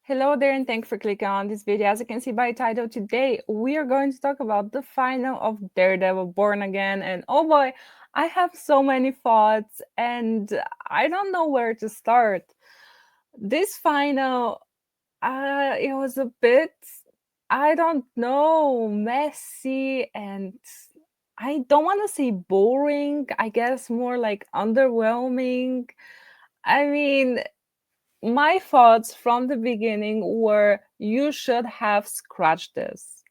Hello there, and thanks for clicking on this video. As you can see by title, today we are going to talk about the final of Daredevil Born Again. And oh boy, I have so many thoughts, and I don't know where to start. This final, it was a bit, I don't know, messy, and I don't want to say boring. I guess more like underwhelming. I mean, my thoughts from the beginning were you should have scratched this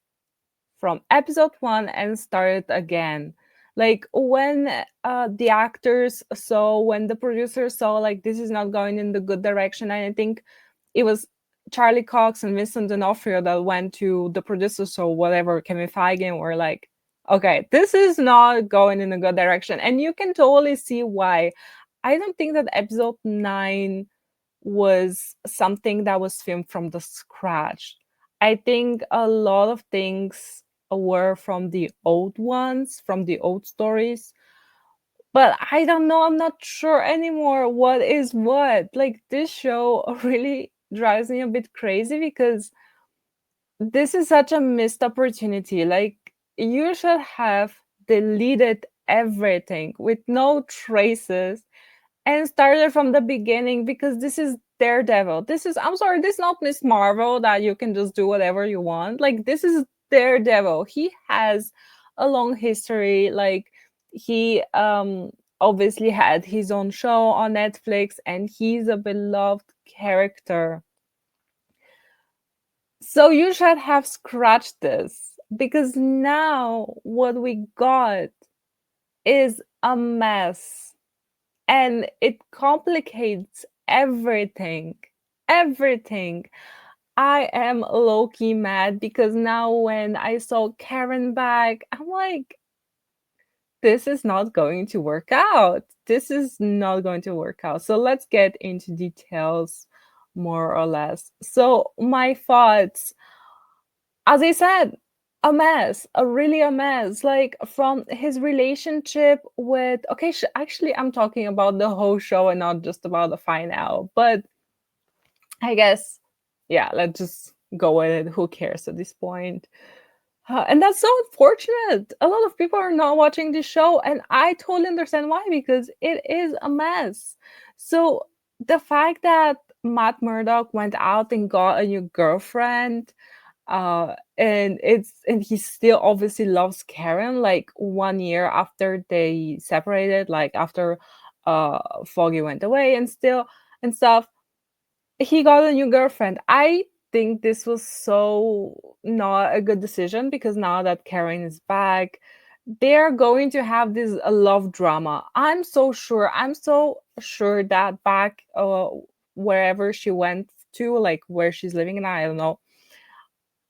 from episode one and started again. Like when the actors saw, when the producers saw, like this is not going in the good direction, and I think it was Charlie Cox and Vincent D'Onofrio that went to the producers or whatever, Kevin Feige, and were like, okay, this is not going in a good direction. And you can totally see why. I don't think that episode 9 was something that was filmed from the scratch. I think a lot of things were from the old ones, from the old stories. But I don't know, I'm not sure anymore what is what. Like, this show really drives me a bit crazy because this is such a missed opportunity. Like, you should have deleted everything with no traces and started from the beginning because this is Daredevil. This is, I'm sorry, this is not Miss Marvel that you can just do whatever you want. Like, this is Daredevil. He has a long history. Like, he obviously had his own show on Netflix, and he's a beloved character. So you should have scratched this because now what we got is a mess, and it complicates everything. Everything. I am low key mad because now when I saw Karen back, I'm like, this is not going to work out. This is not going to work out. So let's get into details more or less. So, my thoughts, as I said, a mess, a really a mess. Like from his relationship with, okay, actually, I'm talking about the whole show and not just about the final. But I guess, yeah, let's just go with it. Who cares at this point? And that's so unfortunate. A lot of people are not watching this show, and I totally understand why because it is a mess. So the fact that Matt Murdock went out and got a new girlfriend, and he still obviously loves Karen. Like 1 year after they separated, like after Foggy went away, and still and stuff, he got a new girlfriend. I think this was so not a good decision because now that Karen is back, they're going to have this a love drama. I'm so sure. I'm so sure that back wherever she went to, like where she's living now, I don't know.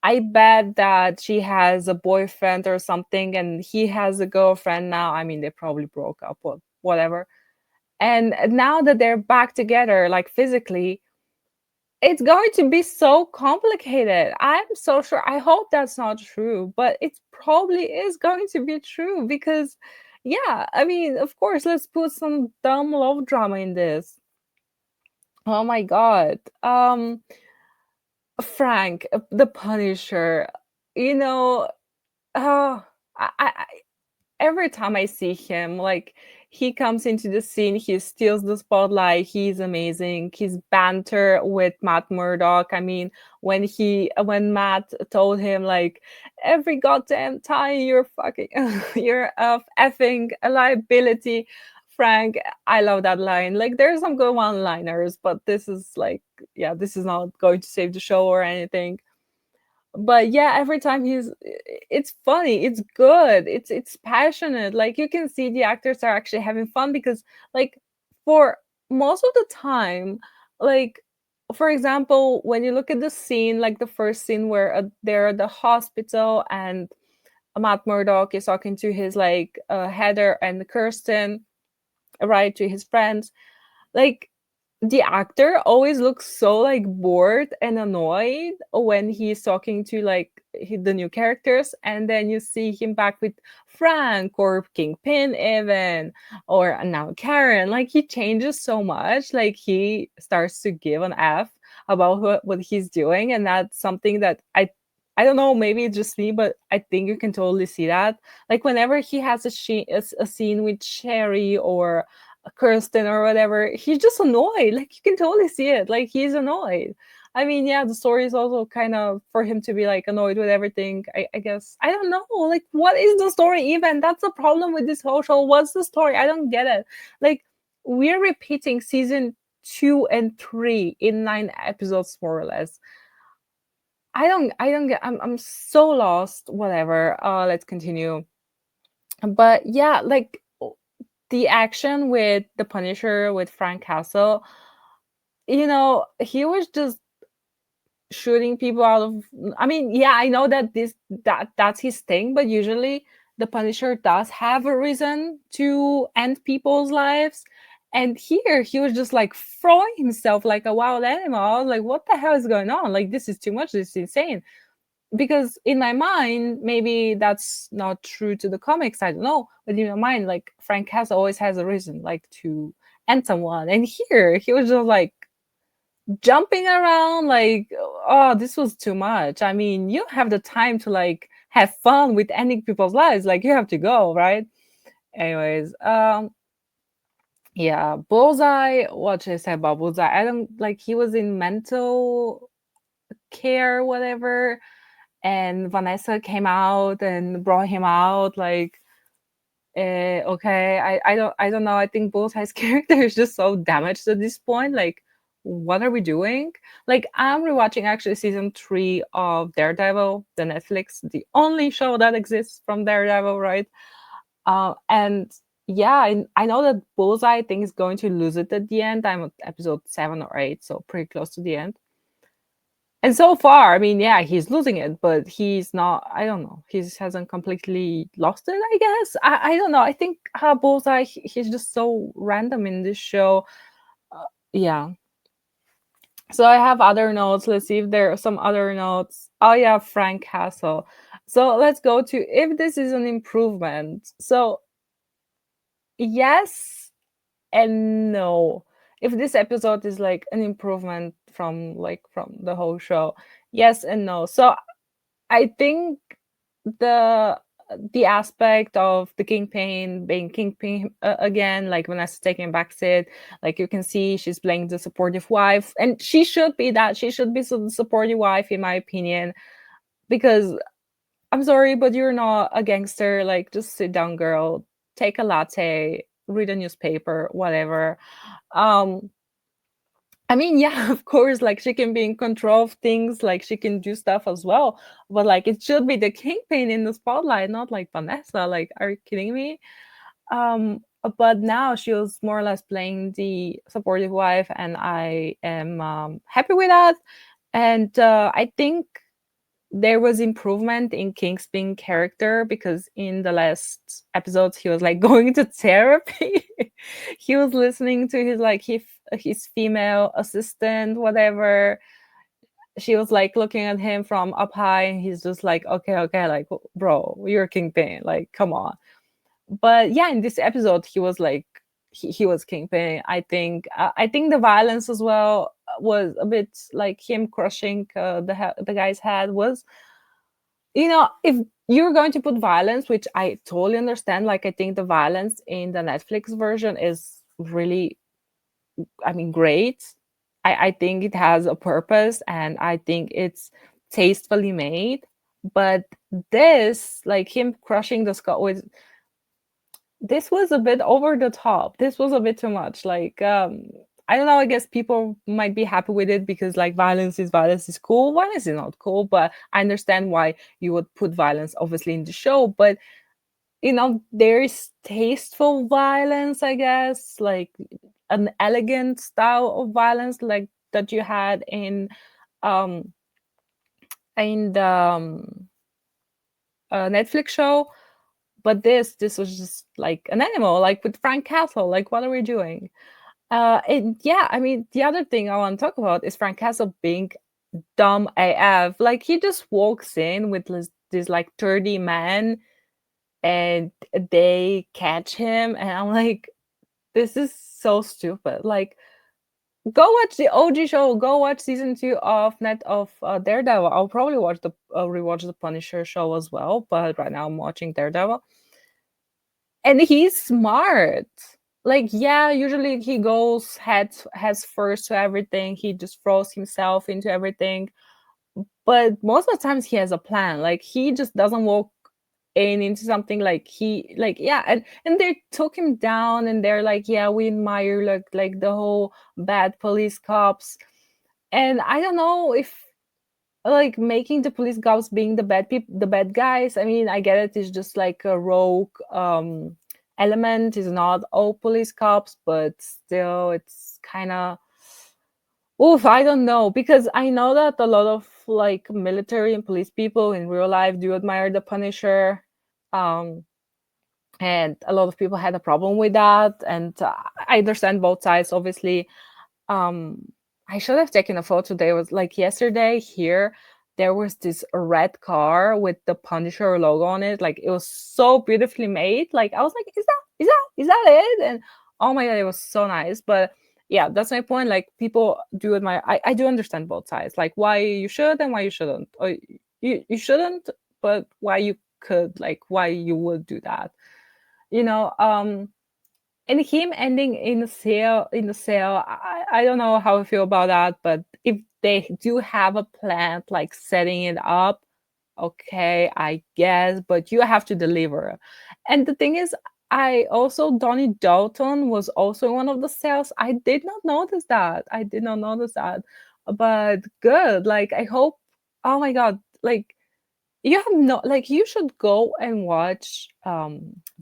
I bet that she has a boyfriend or something, and he has a girlfriend now. I mean, they probably broke up or whatever. And now that they're back together, like physically, it's going to be so complicated. I'm so sure. I hope that's not true, but it probably is going to be true because, yeah, I mean, of course, let's put some dumb love drama in this. Oh my god. Frank, the Punisher, you know, oh, I every time I see him, like he comes into the scene, he steals the spotlight. He's amazing. His banter with Matt Murdock. I mean, when Matt told him like every goddamn time you're fucking you're effing a liability, Frank. I love that line. Like there's some good one-liners, but this is like, yeah, this is not going to save the show or anything. But yeah, every time it's funny, it's good, it's passionate. Like you can see the actors are actually having fun because like for most of the time, like for example, when you look at the scene, like the first scene where they're at the hospital and Matt Murdock is talking to his like Heather and Kirsten, right, to his friends, like the actor always looks so like bored and annoyed when he's talking to like the new characters, and then you see him back with Frank or Kingpin even, or now Karen. Like he changes so much. Like he starts to give an F about what he's doing, and that's something that I don't know, maybe it's just me, but I think you can totally see that. Like whenever he has a scene with Sherry or Kirsten or whatever, he's just annoyed. Like you can totally see it. Like he's annoyed. I mean, yeah, the story is also kind of for him to be like annoyed with everything. I guess I don't know. Like, what is the story even? That's the problem with this whole show. What's the story? I don't get it. Like, we're repeating season 2 and 3 in 9 episodes, more or less. I don't get. I'm so lost. Whatever. Let's continue. But yeah, like the action with the Punisher with Frank Castle, he was just shooting people out of. I mean, yeah, I know that that's his thing, but usually the Punisher does have a reason to end people's lives. And here he was just like throwing himself like a wild animal. I was like, what the hell is going on? Like, this is too much. This is insane. Because in my mind, maybe that's not true to the comics. I don't know. But in my mind, like Frank Castle always has a reason like to end someone. And here he was just like jumping around like, oh, this was too much. I mean, you don't have the time to like have fun with ending people's lives. Like, you have to go, right? Anyways, yeah, Bullseye, what should I say about Bullseye? I don't like, he was in mental care, whatever, and Vanessa came out and brought him out. Like, okay, I don't know. I think Bullseye's character is just so damaged at this point. Like, what are we doing? Like, I'm rewatching actually season 3 of Daredevil, the Netflix, the only show that exists from Daredevil, right? And yeah, I know that Bullseye I think is going to lose it at the end. I'm at episode 7 or 8, so pretty close to the end. And so far, I mean, yeah, he's losing it, but he's not. I don't know. He hasn't completely lost it. I guess. I don't know. I think Bullseye. He's just so random in this show. Yeah. So I have other notes. Let's see if there are some other notes. Oh yeah, Frank Castle. So let's go to if this is an improvement. So yes and no. If this episode is like an improvement from the whole show, yes and no. So I think the the aspect of the Kingpin being Kingpin again, like Vanessa taking a back seat, like you can see she's playing the supportive wife, and she should be that. She should be the supportive wife, in my opinion, because I'm sorry, but you're not a gangster. Like, just sit down, girl, take a latte, read a newspaper, whatever. Um, I mean, yeah, of course, like she can be in control of things, like she can do stuff as well. But like it should be the Kingpin in the spotlight, not like Vanessa. Like, are you kidding me? But now she was more or less playing the supportive wife, and I am happy with that. And I think there was improvement in Kingpin character because in the last episodes he was like going to therapy. He was listening to his female assistant, whatever. She was like looking at him from up high, and he's just like, okay, okay, like, bro, you're Kingpin, like, come on. But yeah, in this episode he was like, he was Kingpin. I think the violence as well was a bit like him crushing the guy's head. Was, if you're going to put violence, which I totally understand, like I think the violence in the Netflix version is really, I mean, great. I think it has a purpose, and I think it's tastefully made. But this, like him crushing the skull with, this was a bit over the top. This was a bit too much. Like, I don't know, I guess people might be happy with it because like violence is cool. Violence is not cool, but I understand why you would put violence obviously in the show. But there is tasteful violence, I guess, like an elegant style of violence like that you had um in the Netflix show. But this was just like an animal, like with Frank Castle. Like, what are we doing? And yeah, I mean, the other thing I want to talk about is Frank Castle being dumb AF. Like, he just walks in with this like 30 men, and they catch him, and I'm like, this is so stupid. Like, Go watch the OG show. Go watch season 2 of Net of Daredevil. I'll probably watch the rewatch the Punisher show as well, but right now I'm watching Daredevil, and he's smart. Like, yeah, usually he goes heads first to everything. He just throws himself into everything, but most of the times he has a plan. Like, he just doesn't walk in into something like he like yeah, and they took him down, and they're like, yeah, we admire like the whole bad police cops. And I don't know if like making the police cops being the bad guys. I mean, I get it, it's just like a rogue element, is not all police cops, but still it's kind of, oof, I don't know, because I know that a lot of like military and police people in real life do admire the Punisher. um and a lot of people had a problem with that, and I understand both sides, obviously. um I should have taken a photo today. It was like yesterday here, there was this red car with the Punisher logo on it. Like, it was so beautifully made. Like, I was like, is that it? And oh my god, it was so nice. But yeah, that's my point. Like, people do admire, I do understand both sides, like why you should and why you shouldn't, or you shouldn't, but why you could, like why you would do that, you know. And him ending in the sale, I don't know how I feel about that. But if they do have a plan, like setting it up, okay, I guess, but you have to deliver. And the thing is, I also, Donnie Dalton was also in one of the sales. I did not notice that. I did not notice that. But good. Like, I hope, oh my god, like, you have no, like, you should go and watch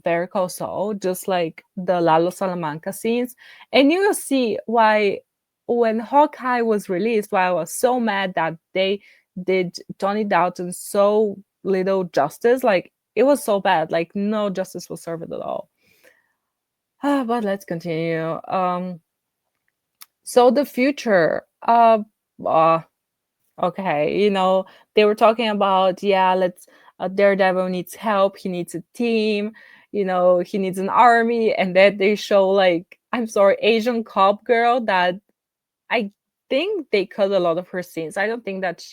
Better Call Saul, just like the Lalo Salamanca scenes, and you will see why when Hawkeye was released, why I was so mad that they did Tony Dalton so little justice. Like, it was so bad, like no justice was served at all. But let's continue. So the future. Uh Okay, they were talking about, yeah, let's Daredevil needs help, he needs a team, he needs an army, and then they show, like, I'm sorry, Asian cop girl that I think they cut a lot of her scenes. I don't think that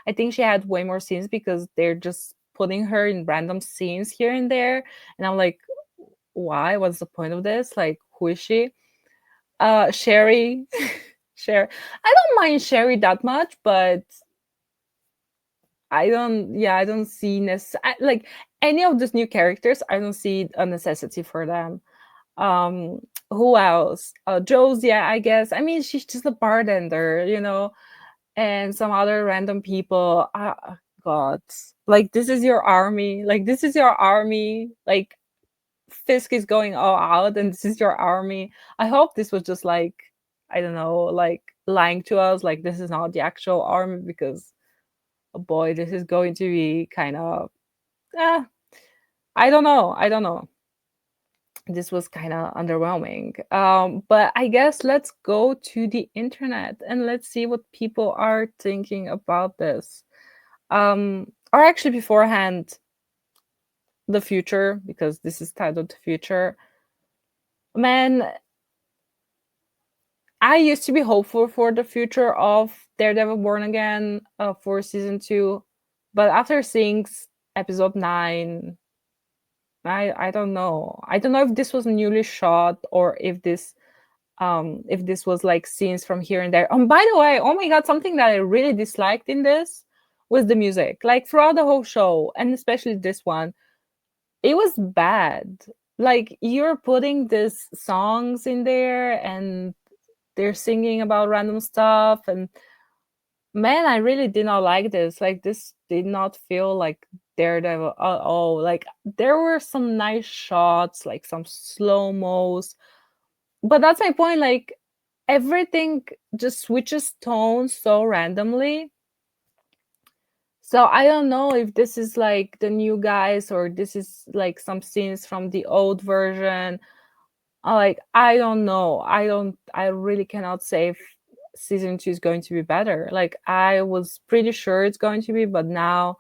I think she had way more scenes because they're just putting her in random scenes here and there. And I'm like, why? What's the point of this? Like, who is she? Sherry. Sherry. I don't mind Sherry that much, but I don't see like any of these new characters. I don't see a necessity for them. Um, who else? Josie, yeah, I guess. I mean, she's just a bartender, and some other random people. God, like, this is your army. Like, this is your army. Like, Fisk is going all out, and this is your army. I hope this was just like, I don't know, like lying to us. Like, this is not the actual army, because oh boy, this is going to be kind of, eh, I don't know. I don't know. This was kind of underwhelming. But I guess let's go to the internet and let's see what people are thinking about this. Or actually, beforehand, the future, because this is titled The Future. Man, I used to be hopeful for the future of Daredevil Born Again for season 2. But after seeing episode 9, I don't know. I don't know if this was newly shot or if this was like scenes from here and there. By the way, oh my god, something that I really disliked in this was the music. Like, throughout the whole show, and especially this one, it was bad. Like, you're putting these songs in there and they're singing about random stuff, and man, I really did not like this. Like, this did not feel like Daredevil at all. Like, there were some nice shots, like some slow mos, but that's my point. Like, everything just switches tones so randomly. So I don't know if this is like the new guys or this is like some scenes from the old version. Like, I don't know. I really cannot say if season 2 is going to be better. Like, I was pretty sure it's going to be, but now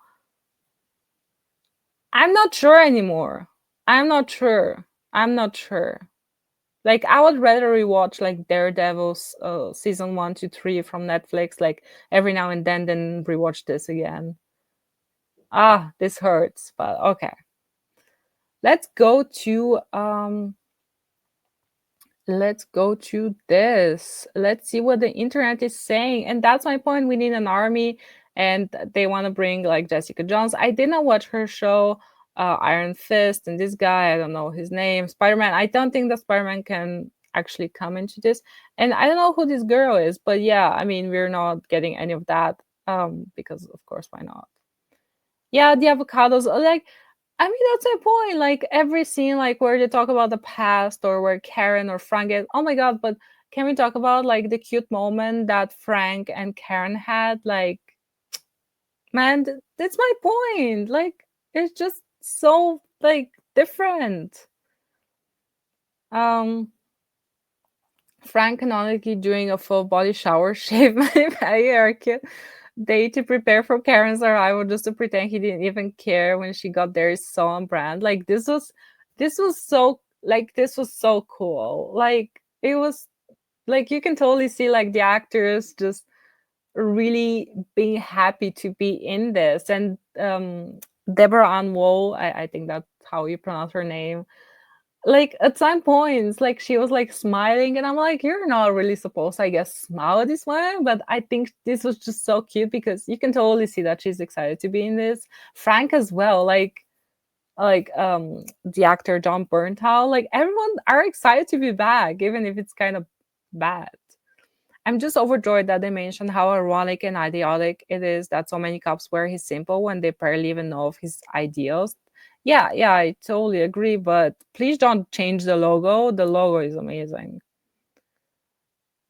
I'm not sure anymore. I'm not sure. I'm not sure. Like I would rather rewatch like Daredevil's season 1 to 3 from Netflix, like every now and then, than rewatch this again. Ah, this hurts, but okay. Let's go to let's go to this. Let's see what the internet is saying. And that's my point. We need an army, and they want to bring like Jessica Jones. I did not watch her show, Iron Fist, and this guy, I don't know his name, Spider Man. I don't think that Spider Man can actually come into this. And I don't know who this girl is, but yeah, I mean, we're not getting any of that because, of course, why not? Yeah, the avocados. Like, I mean, that's my point. Like every scene, like where they talk about the past or where Karen or Frank get. Oh my god! But can we talk about like the cute moment that Frank and Karen had? Like, man, that's my point. Like, it's just so like different. Um, Frank canonically doing a full body shower, shave my haircut day to prepare for Karen's arrival, just to pretend he didn't even care when she got there is so on brand. Like this was so like this was so cool. Like it was like you can totally see like the actors just really being happy to be in this. And Deborah Ann Woll, I think that's how you pronounce her name, like at some points like she was like smiling, and I'm like, you're not really supposed to, I guess, smile this way, but I think this was just so cute because you can totally see that she's excited to be in this. Frank as well, like the actor John Bernthal, like everyone are excited to be back even if it's kind of bad. I'm just overjoyed that they mentioned how ironic and idiotic it is that so many cops wear his symbol when they barely even know of his ideals. Yeah, yeah, I totally agree, but please don't change the logo. The logo is amazing.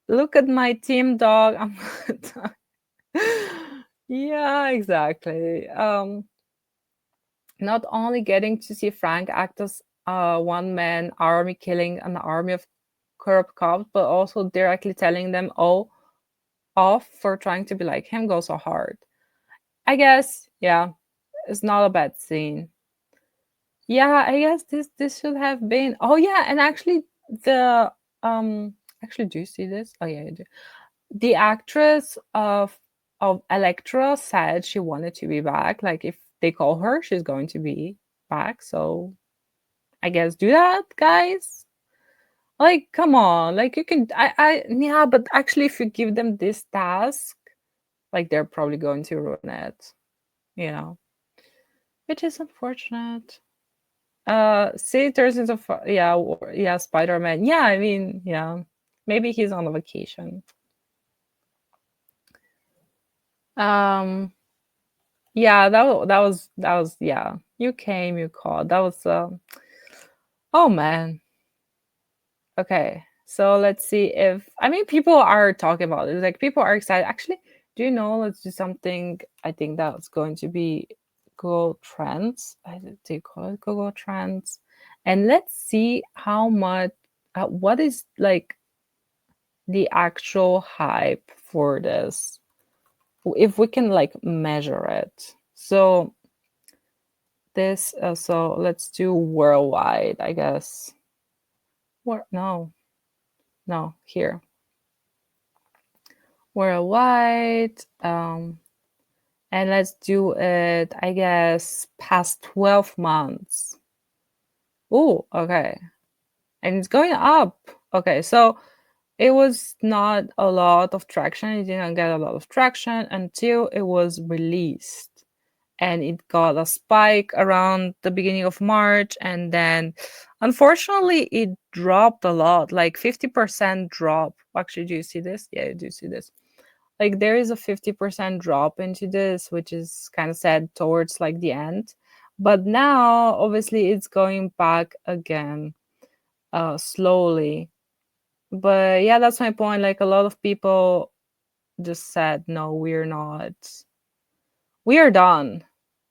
Look at my team dog. I'm yeah, exactly. Not only getting to see Frank act as a one man army killing an army of corrupt cops, but also directly telling them, oh, off for trying to be like him go so hard. I guess, yeah, it's not a bad scene. Yeah, I guess this should have been. Oh yeah, and actually the actually do you see this? Oh yeah, you do. The actress of Electra said she wanted to be back. Like if they call her, she's going to be back. So I guess do that, guys. Like, come on. Like you can I yeah, but actually if you give them this task, like they're probably going to ruin it, you know, which is unfortunate. See, turns into yeah, yeah, Spider-Man. Yeah, I mean, yeah, maybe he's on a vacation. Um, yeah, that was yeah. You came, you called. That was oh man. Okay, so let's see if I mean people are talking about it. Like people are excited. Actually, do you know? Let's do something. I think that's going to be Google Trends. Do you call it Google Trends? And let's see how much. What is like the actual hype for this? If we can like measure it. So this. So let's do worldwide. I guess. What? No, no. Here worldwide. And let's do it, I guess, past 12 months. Oh, okay. And it's going up. Okay, so it was not a lot of traction. It didn't get a lot of traction until it was released. And it got a spike around the beginning of March. And then, unfortunately, it dropped a lot, like 50% drop. Actually, do you see this? Yeah, you do see this. Like there is a 50% drop into this, which is kind of sad towards like the end. But now obviously it's going back again, slowly. But yeah, that's my point. Like a lot of people just said no, we're not, we are done.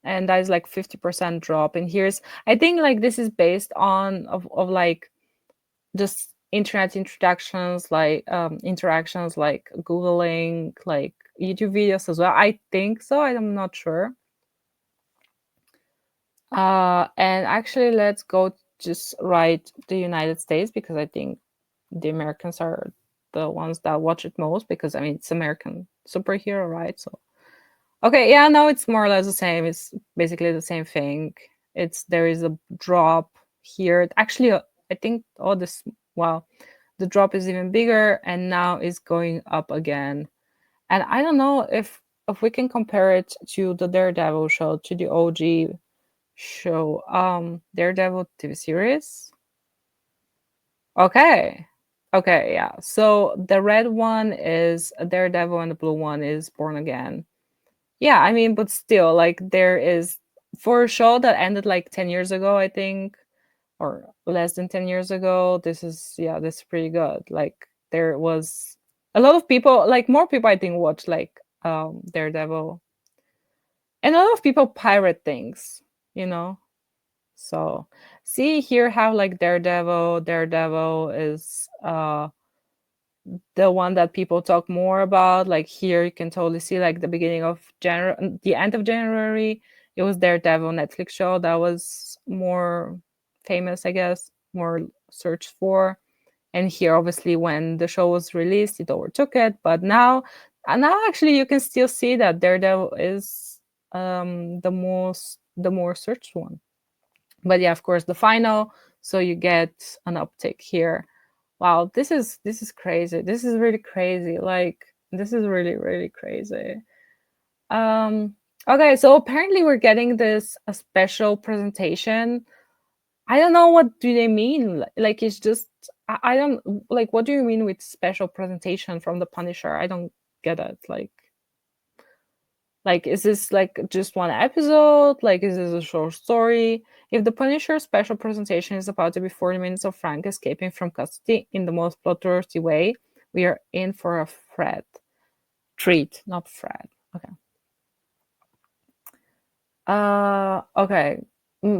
And that is like 50% drop. And here's, I think like this is based on of like just internet introductions, like interactions, like googling, like YouTube videos as well. I think so, I'm not sure. And actually let's go just right the United States, because I think the Americans are the ones that watch it most because I mean it's American superhero, right? So okay, yeah, no, it's more or less the same. It's basically the same thing. It's there is a drop here. Actually, I think all this wow, the drop is even bigger, and now it's going up again. And I don't know if we can compare it to the Daredevil show, to the OG show, Daredevil TV series. Okay. Okay, yeah. So the red one is Daredevil and the blue one is Born Again. Yeah, I mean, but still, like there is for a show that ended like 10 years ago, I think, or less than 10 years ago, this is yeah, this is pretty good. Like there was a lot of people, like more people I think watch like Daredevil. And a lot of people pirate things, you know. So see here how like Daredevil is the one that people talk more about. Like here you can totally see like the beginning of January, the end of January, it was Daredevil Netflix show that was more famous, I guess, more searched for. And here obviously when the show was released it overtook it, but now and now actually you can still see that Daredevil is the more searched one. But yeah, of course the final, so you get an uptick here. Wow, this is crazy. This is really crazy. Like this is really really crazy. um okay, so apparently we're getting this a special presentation. I don't know what do they mean. Like it's just I don't like what do you mean with special presentation from the Punisher? I don't get it. Like, is this like just one episode? Like, is this a short story? If the Punisher special presentation is about to be 40 minutes of Frank escaping from custody in the most bloodthirsty way, we are in for a Fred treat, not Fred. Okay. Okay.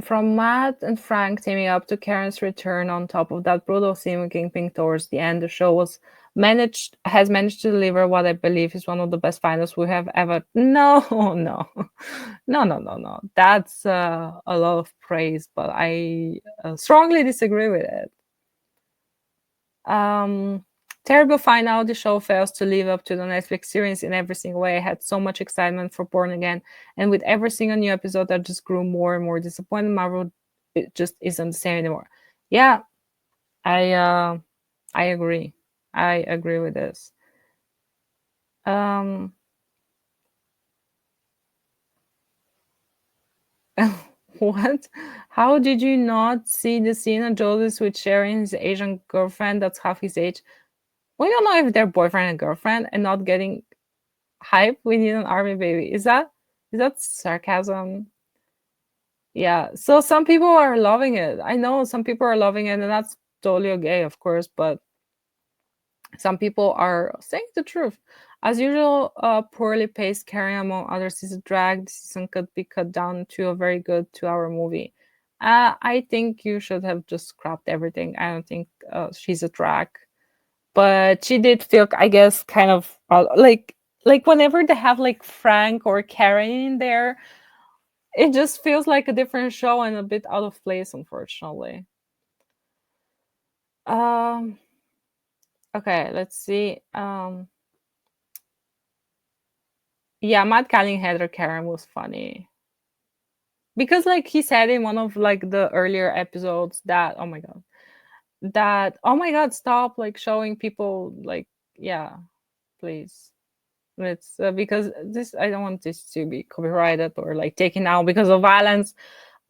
From Matt and Frank teaming up to Karen's return on top of that brutal scene with Kingpin towards the end, the show has managed to deliver what I believe is one of the best finals we have ever. No, no, no. That's a lot of praise, but I strongly disagree with it. Um, Terrible final. The show fails to live up to the Netflix series in every single way. I had so much excitement for Born Again, and with every single new episode, I just grew more and more disappointed. Marvel, it just isn't the same anymore. Yeah, I uh, I agree. I agree with this. Um, what? How did you not see the scene of Joseph with sharing his Asian girlfriend that's half his age? We don't know if they're boyfriend and girlfriend and not getting hype. We need an army baby. Is that sarcasm? Yeah. So some people are loving it. I know some people are loving it, and that's totally okay, of course. But some people are saying the truth. As usual, poorly paced carrying among others is a drag. This season could be cut down to a very good 2 hour movie. I think you should have just scrapped everything. I don't think she's a drag, but she did feel, I guess, kind of like whenever they have like Frank or Karen in there, it just feels like a different show and a bit out of place, unfortunately. Um, okay, let's see. Yeah, Matt calling Heather Karen was funny because, like, he said in one of like the earlier episodes that, oh my god, stop like showing people like, yeah, please. It's because this I don't want this to be copyrighted or like taken out because of violence.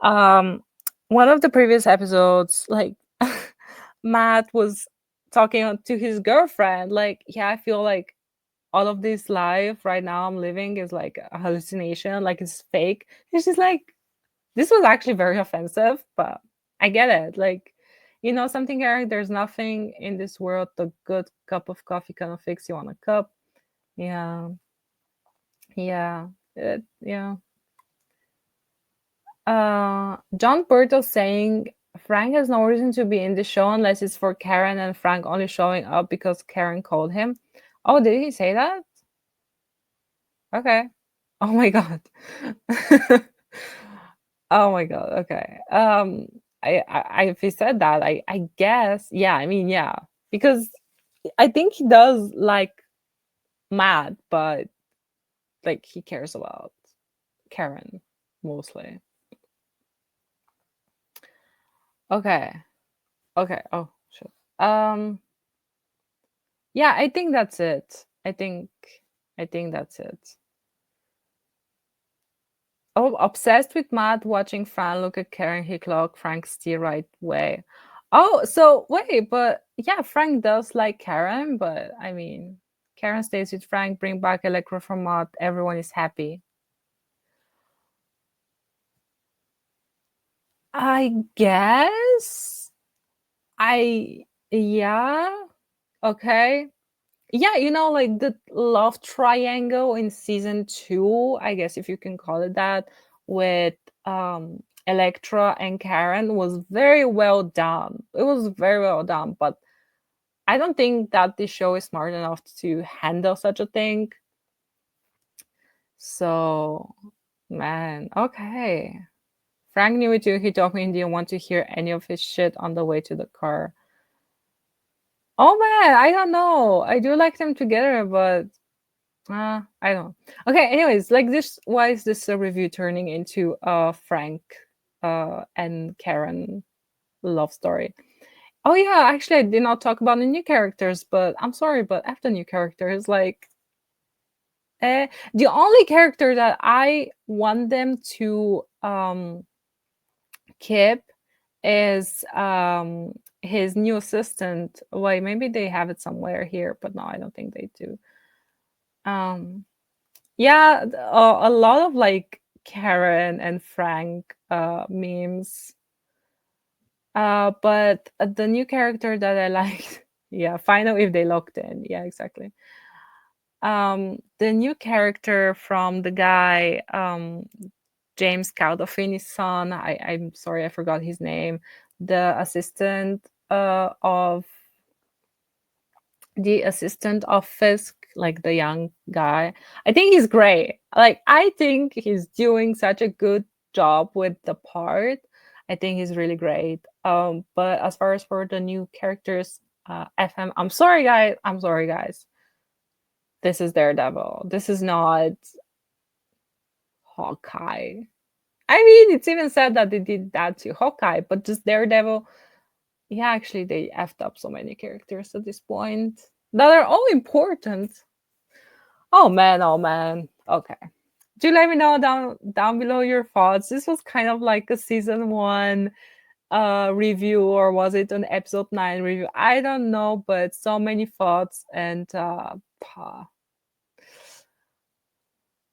Um, one of the previous episodes, like Matt was talking to his girlfriend, like, yeah, I feel like all of this life right now I'm living is like a hallucination, like it's fake. And she's like, this was actually very offensive, but I get it. Like, something, Eric, there's nothing in this world the good cup of coffee can fix you on a cup. Yeah. Yeah. Yeah. John Berto saying Frank has no reason to be in the show unless it's for Karen, and Frank only showing up because Karen called him. Oh, did he say that? Okay. Oh my god. Oh my god. Okay. If he said that, I guess, yeah. I mean, yeah. because I think he does like Matt, but like he cares about Karen mostly. Okay. Okay. Oh shit. Yeah, I think that's it. I think that's it. Oh, obsessed with Matt, watching Fran look at Karen Hicklock, Frank's the right way. Oh, so wait, but yeah, Frank does like Karen, but I mean, Karen stays with Frank, bring back Electro from Matt, everyone is happy. I guess. Yeah, okay. Yeah, like the love triangle in season 2, I guess if you can call it that, with Electra and Karen was very well done. It was very well done, but I don't think that the show is smart enough to handle such a thing. So, man, okay. Frank knew it too. He told me he didn't want to hear any of his shit on the way to the car. Oh man, I don't know. I do like them together, but I don't. Okay, anyways, like this, why is this a review turning into Frank and Karen love story? Oh yeah, actually I did not talk about the new characters, but I'm sorry, but after new characters, like the only character that I want them to keep is his new assistant. Wait, maybe they have it somewhere here, but no, I don't think they do. Um Yeah, a lot of like Karen and Frank memes. But the new character that I liked, yeah, find out if they locked in. Yeah, exactly. The new character from the guy, James Gandolfini's son. I'm sorry, I forgot his name. The assistant of the assistant of Fisk, like the young guy. I think he's great. Like I think he's doing such a good job with the part. I think he's really great. But as far as for the new characters, FM, I'm sorry guys. I'm sorry guys. This is Daredevil. This is not Hawkeye. I mean, it's even said that they did that to Hawkeye, but just Daredevil. Yeah, actually, they effed up so many characters at this point that are all important. Oh man, oh man. Okay. Do let me know down below your thoughts. This was kind of like a season 1 review, or was it an episode 9 review? I don't know, but so many thoughts, and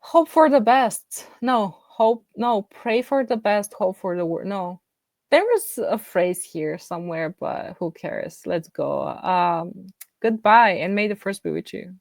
hope for the best. No, hope no, pray for the best, hope for the worst. No. There was a phrase here somewhere, but who cares? Let's go. Goodbye and may the first be with you.